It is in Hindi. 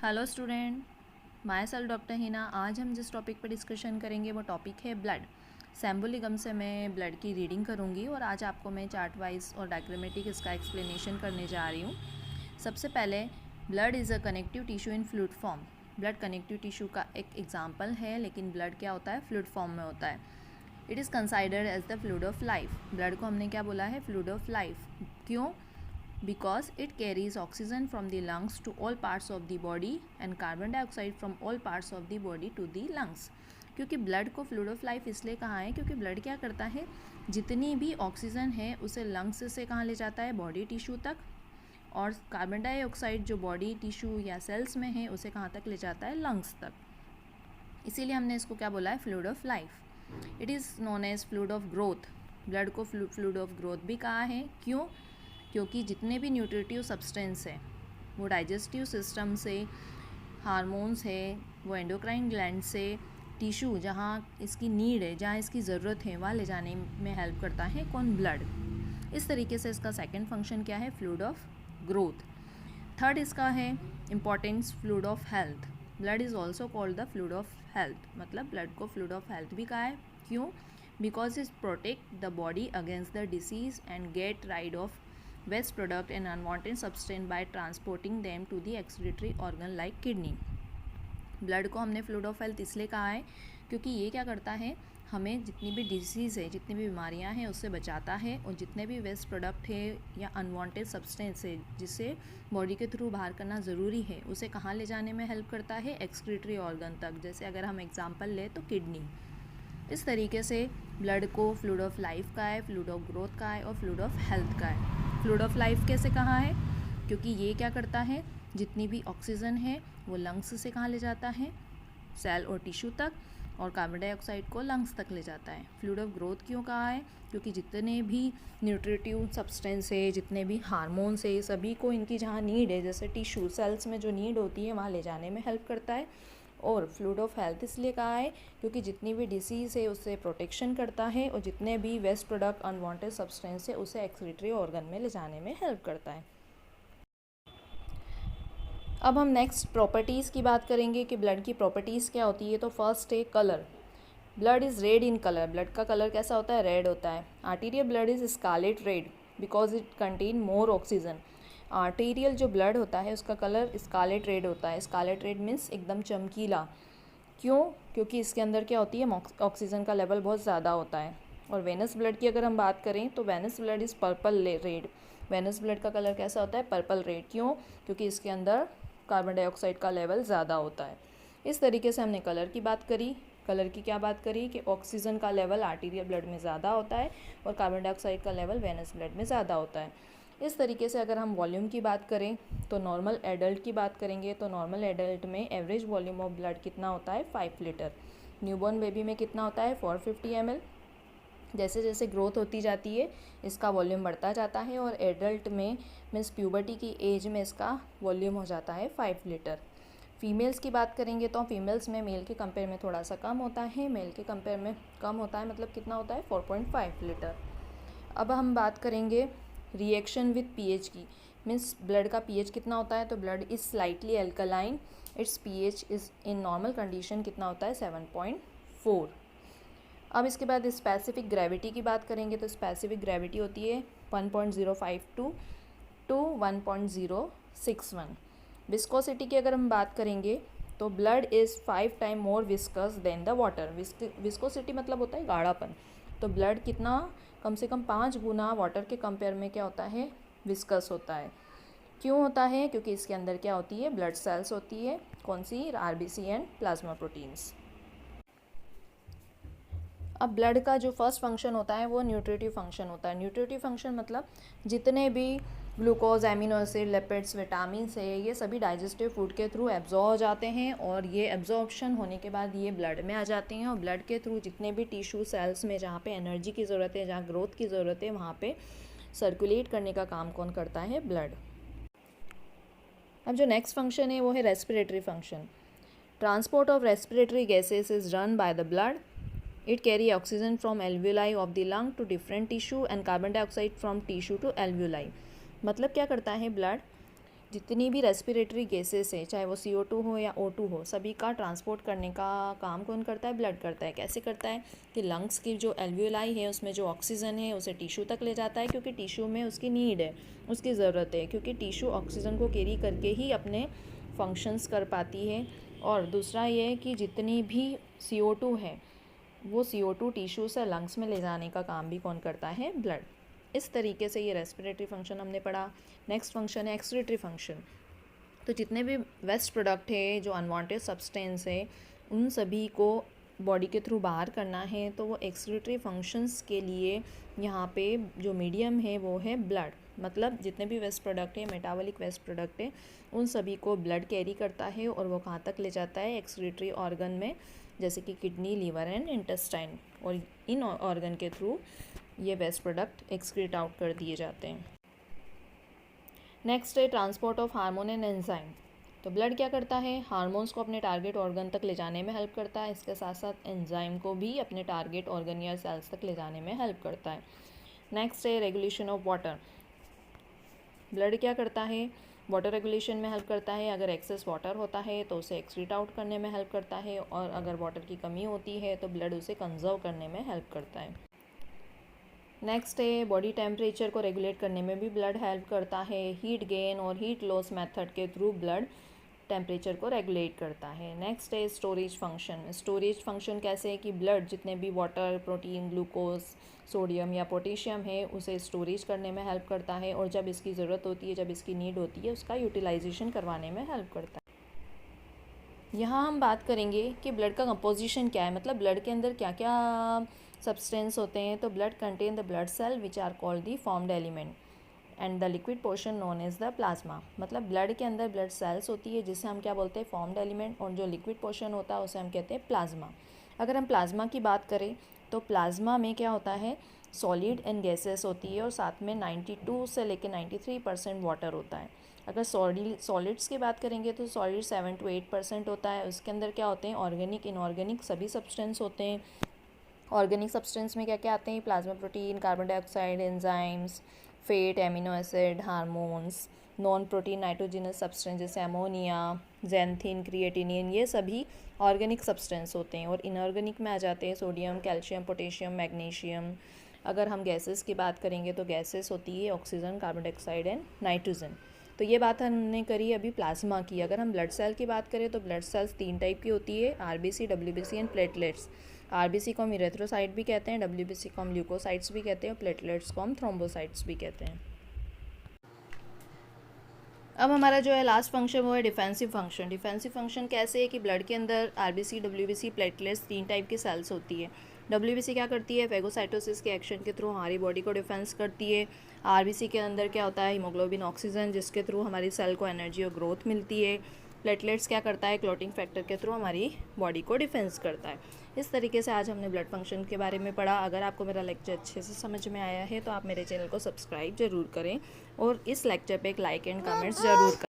Hello student, my self doctor Hina. आज हम जिस टॉपिक पर डिस्कशन करेंगे वो टॉपिक है ब्लड। सैम्बुलिगम से मैं ब्लड की रीडिंग करूंगी और आज आपको मैं चार्ट वाइज और डायग्रामेटिक इसका एक्सप्लेनेशन करने जा रही हूँ। सबसे पहले, blood is a connective tissue in fluid form. Blood connective tissue का एक एग्जाम्पल है, लेकिन ब्लड क्या होता है, फ्लूइड फॉर्म में होता है। It is considered as the fluid of life. Blood को हमने क्या बोला है, फ्लूइड ऑफ लाइफ। क्यों? Because it carries oxygen from the lungs to all parts of the body and carbon dioxide from all parts of the body to the lungs। क्योंकि ब्लड को फ्लूइड ऑफ लाइफ इसलिए कहा है क्योंकि ब्लड क्या करता है, जितनी भी ऑक्सीजन है उसे लंग्स से कहाँ ले जाता है, बॉडी टिश्यू तक, और कार्बन डाइऑक्साइड जो बॉडी टिश्यू या सेल्स में है उसे कहाँ तक ले जाता है, लंग्स तक। इसीलिए हमने इसको क्या बोला है, fluid of life. It is known as fluid of growth. Blood को फ्लूइड ऑफ ग्रोथ भी कहा है। क्यों? क्योंकि जितने भी न्यूट्रिटिव सब्सटेंस है वो डाइजेस्टिव सिस्टम से, हार्मोन्स है वो एंडोक्राइन ग्लैंड से, टिश्यू जहाँ इसकी नीड है, जहाँ इसकी ज़रूरत है वहाँ ले जाने में हेल्प करता है कौन, ब्लड। इस तरीके से इसका सेकंड फंक्शन क्या है, फ्लूइड ऑफ ग्रोथ। थर्ड इसका है importance, fluid of health. Blood is also called the fluid of health. मतलब ब्लड को फ्लूइड ऑफ हेल्थ भी कहा है। क्यों? Because it protect the body against the disease and get rid of waste product and unwanted substance by transporting them to the excretory organ like kidney। Blood को हमने फ्लूइड ऑफ हेल्थ इसलिए कहा है क्योंकि ये क्या करता है, हमें जितनी भी डिसीज़ है, जितनी भी बीमारियां हैं उससे बचाता है, और जितने भी वेस्ट प्रोडक्ट है या अनवांटेड सब्सटेंस है जिसे बॉडी के थ्रू बाहर करना ज़रूरी है उसे कहाँ ले जाने में हेल्प करता है, एक्सक्रीटरी ऑर्गन तक। जैसे अगर हम एग्जांपल लें तो किडनी। इस तरीके से ब्लड को फ्लूइड ऑफ लाइफ का है, फ्लूइड ऑफ ग्रोथ का है और फ्लूइड ऑफ हेल्थ का है। फ्लूइड ऑफ लाइफ कैसे कहा है, क्योंकि ये क्या करता है, जितनी भी ऑक्सीजन है वो लंग्स से कहाँ ले जाता है, सेल और टिश्यू तक, और कार्बन डाइऑक्साइड को लंग्स तक ले जाता है। फ्लूइड ऑफ ग्रोथ क्यों कहा है, क्योंकि जितने भी न्यूट्रिटिव सब्सटेंस है, जितने भी हार्मोन्स है, सभी को इनकी जहाँ नीड है, जैसे टिश्यू सेल्स में जो नीड होती है वहाँ ले जाने में हेल्प करता है। और फ्लूइड ऑफ हेल्थ इसलिए कहा है क्योंकि जितनी भी डिसीज़ है उससे प्रोटेक्शन करता है, और जितने भी वेस्ट प्रोडक्ट अनवांटेड सब्सटेंस है उसे एक्सक्रीटरी ऑर्गन में ले जाने में हेल्प करता है। अब हम नेक्स्ट प्रॉपर्टीज़ की बात करेंगे कि ब्लड की प्रॉपर्टीज़ क्या होती है। तो फर्स्ट है colour. Blood is red in colour. Blood का कलर कैसा होता है, रेड होता है। Arterial blood is scarlet red because it contain more oxygen. Arterial जो ब्लड होता है उसका कलर स्कारलेट रेड होता है। स्कारलेट रेड मीन्स एकदम चमकीला। क्यों? क्योंकि इसके अंदर क्या होती है, ऑक्सीजन का लेवल बहुत ज़्यादा होता है। और वेनस ब्लड की अगर हम बात करें तो venous blood is purple red. Venous blood का कलर कैसा होता है, पर्पल रेड। क्यों? क्योंकि इसके अंदर कार्बन डाइऑक्साइड का लेवल ज़्यादा होता है। इस तरीके से हमने कलर की बात करी। कलर की क्या बात करी कि ऑक्सीजन का लेवल आर्टीरियल ब्लड में ज़्यादा होता है और कार्बन डाइऑक्साइड का लेवल वेनस ब्लड में ज़्यादा होता है। इस तरीके से अगर हम वॉल्यूम की बात करें तो नॉर्मल एडल्ट की बात करेंगे तो नॉर्मल एडल्ट में एवरेज वॉल्यूम ऑफ ब्लड कितना होता है, 5 लीटर। न्यूबॉर्न बेबी में कितना होता है, 450 ml। जैसे जैसे ग्रोथ होती जाती है इसका वॉल्यूम बढ़ता जाता है, और एडल्ट में मीन्स प्यूबर्टी की एज में इसका वॉल्यूम हो जाता है 5 लीटर। फीमेल्स की बात करेंगे तो फीमेल्स में मेल के कंपेयर में थोड़ा सा कम होता है। मेल के कंपेयर में कम होता है, मतलब कितना होता है, 4.5 लीटर। अब हम बात करेंगे रिएक्शन विथ पीएच की। मीन्स ब्लड का पीएच कितना होता है, तो blood is slightly alkaline. It's pH is in normal condition कितना होता है, 7.4। अब इसके बाद स्पेसिफिक ग्रेविटी की बात करेंगे तो स्पेसिफिक ग्रेविटी होती है 1.052 टू 1.061। विस्कोसिटी की अगर हम बात करेंगे तो blood is 5 time more viscous than the water. Viscosity मतलब होता है गाढ़ापन। तो ब्लड कितना, कम से कम 5 गुना वाटर के कंपेयर में क्या होता है, विस्कस होता है। क्यों होता है? क्योंकि इसके अंदर क्या होती है, ब्लड सेल्स होती है। कौन सी? RBC and plasma proteins. अब ब्लड का जो फर्स्ट फंक्शन होता है वो न्यूट्रिटिव फंक्शन होता है। न्यूट्रिटिव फंक्शन मतलब जितने भी glucose, amino acid, lipids, vitamins है, ये सभी डाइजेस्टिव फूड के थ्रू एब्जॉर्ब हो जाते हैं, और ये एब्जॉर्प्शन होने के बाद ये ब्लड में आ जाते हैं, और ब्लड के थ्रू जितने भी टिश्यू सेल्स में जहाँ पे एनर्जी की ज़रूरत है, जहाँ ग्रोथ की ज़रूरत है, वहाँ पे सर्कुलेट करने का काम कौन करता है, ब्लड। अब जो नेक्स्ट फंक्शन है वो है respiratory function. Transport of respiratory gases is done by the blood. It carry oxygen from alveoli of the lung to different tissue and carbon dioxide from tissue to alveoli। मतलब क्या करता है ब्लड, जितनी भी रेस्पिरेटरी गैसेस हैं, चाहे वो CO2 हो या O2 हो, सभी का ट्रांसपोर्ट करने का काम कौन करता है? ब्लड करता है। कैसे करता है? कि लंग्स की जो एल्वियोलाई है उसमें जो ऑक्सीजन है उसे टिश्यू तक ले जाता है, क्योंकि टिश्यू में उसकी नीड है, उसकी ज़रूरत है, क्योंकि टिश्यू ऑक्सीजन को कैरी करके ही अपने फंक्शंस कर पाती है। और दूसरा ये है कि जितनी भी CO2 है वो CO2 टिश्यू से लंग्स में ले जाने का काम भी कौन करता है? ब्लड। इस तरीके से ये रेस्पिरेटरी फंक्शन हमने पढ़ा। नेक्स्ट फंक्शन है एक्सक्रीटरी फंक्शन। तो जितने भी वेस्ट प्रोडक्ट है, जो अनवांटेड सब्सटेंस है, उन सभी को बॉडी के थ्रू बाहर करना है, तो वो एक्सक्रीटरी फंक्शंस के लिए यहाँ पे जो मीडियम है वो है ब्लड। मतलब जितने भी वेस्ट प्रोडक्ट है, मेटाबॉलिक वेस्ट प्रोडक्ट है, उन सभी को ब्लड कैरी करता है और वो कहाँ तक ले जाता है? एक्सक्रीटरी ऑर्गन में, जैसे कि किडनी, लीवर एंड इंटेस्टाइन। और इन ऑर्गन के थ्रू ये वेस्ट प्रोडक्ट एक्सक्रीट आउट कर दिए जाते हैं। नेक्स्ट है transport of hormone and enzyme. तो ब्लड क्या करता है? हार्मोन्स को अपने टारगेट ऑर्गन तक ले जाने में हेल्प करता है। इसके साथ साथ एंजाइम को भी अपने टारगेट ऑर्गन या सेल्स तक ले जाने में हेल्प करता है। नेक्स्ट है रेगुलेशन ऑफ वाटर। ब्लड क्या करता है? वाटर रेगुलेशन में हेल्प करता है। अगर एक्सेस वाटर होता है तो उसे एक्सक्रीट आउट करने में हेल्प करता है, और अगर वाटर की कमी होती है तो ब्लड उसे कंजर्व करने में हेल्प करता है। नेक्स्ट है बॉडी टेम्परेचर को रेगुलेट करने में भी ब्लड हेल्प करता है। हीट गेन और हीट लॉस मेथड के थ्रू ब्लड टेम्परेचर को रेगुलेट करता है। नेक्स्ट है स्टोरेज फंक्शन। स्टोरेज फंक्शन कैसे है? कि ब्लड जितने भी वाटर, प्रोटीन, ग्लूकोज, सोडियम या पोटेशियम है उसे स्टोरेज करने में हेल्प करता है, और जब इसकी ज़रूरत होती है, जब इसकी नीड होती है, उसका यूटिलाइजेशन करवाने में हेल्प करता है। यहाँ हम बात करेंगे कि ब्लड का कंपोजिशन क्या है, मतलब ब्लड के अंदर क्या क्या सब्सटेंस होते हैं। तो blood contain the blood cell which are called the formed element and the liquid portion known as the plasma. मतलब ब्लड के अंदर ब्लड सेल्स होती है जिसे हम क्या बोलते हैं? फॉर्म्ड एलिमेंट, और जो लिक्विड पोर्शन होता है उसे हम कहते हैं प्लाज्मा। अगर हम प्लाज्मा की बात करें तो प्लाज्मा में क्या होता है? सॉलिड एंड गैसेस होती है, और साथ में 92 से लेकर 93% वाटर होता है। अगर सॉलिड्स की बात करेंगे तो सॉलिड 7 to 8% होता है। उसके अंदर क्या होते हैं? ऑर्गेनिक, इनऑर्गेनिक सभी सब्सटेंस होते हैं। ऑर्गेनिक सब्सटेंस में क्या क्या आते हैं? Plasma protein, carbon dioxide, enzymes, fat, amino acid, hormones. Non protein nitrogenous substance जैसे अमोनिया, जैंथिन, क्रिएटिनिन, ये सभी ऑर्गेनिक सब्सटेंस होते हैं। और इनऑर्गेनिक में आ जाते हैं सोडियम, कैल्शियम, पोटेशियम, मैग्नीशियम। अगर हम गैसेस की बात करेंगे तो गैसेस होती है oxygen, carbon dioxide and nitrogen. तो ये बात हमने करी अभी प्लाज्मा की। अगर हम ब्लड सेल की बात करें तो ब्लड सेल्स 3 टाइप की होती है, RBC, WBC and platelets. RBC को हम इरेथ्रोसाइट भी कहते हैं, WBC को हम ल्यूकोसाइट्स भी कहते हैं, और प्लेटलेट्स को हम थ्रोम्बोसाइट्स भी कहते हैं। अब हमारा जो है लास्ट फंक्शन वो है डिफेंसिव फंक्शन। डिफेंसिव फंक्शन कैसे है? कि ब्लड के अंदर RBC, WBC, प्लेटलेट्स 3 टाइप की सेल्स होती है। WBC क्या करती है? फेगोसाइटोसिस के एक्शन के थ्रू हमारी बॉडी को डिफेंस करती है। RBC के अंदर क्या होता है? हीमोग्लोबिन, ऑक्सीजन, जिसके थ्रू हमारी सेल को एनर्जी और ग्रोथ मिलती है। प्लेटलेट्स क्या करता है? क्लॉटिंग फैक्टर के थ्रू हमारी बॉडी को डिफेंस करता है। इस तरीके से आज हमने ब्लड फंक्शन के बारे में पढ़ा। अगर आपको मेरा लेक्चर अच्छे से समझ में आया है तो आप मेरे चैनल को सब्सक्राइब ज़रूर करें, और इस लेक्चर पे एक लाइक एंड कमेंट्स ज़रूर करें।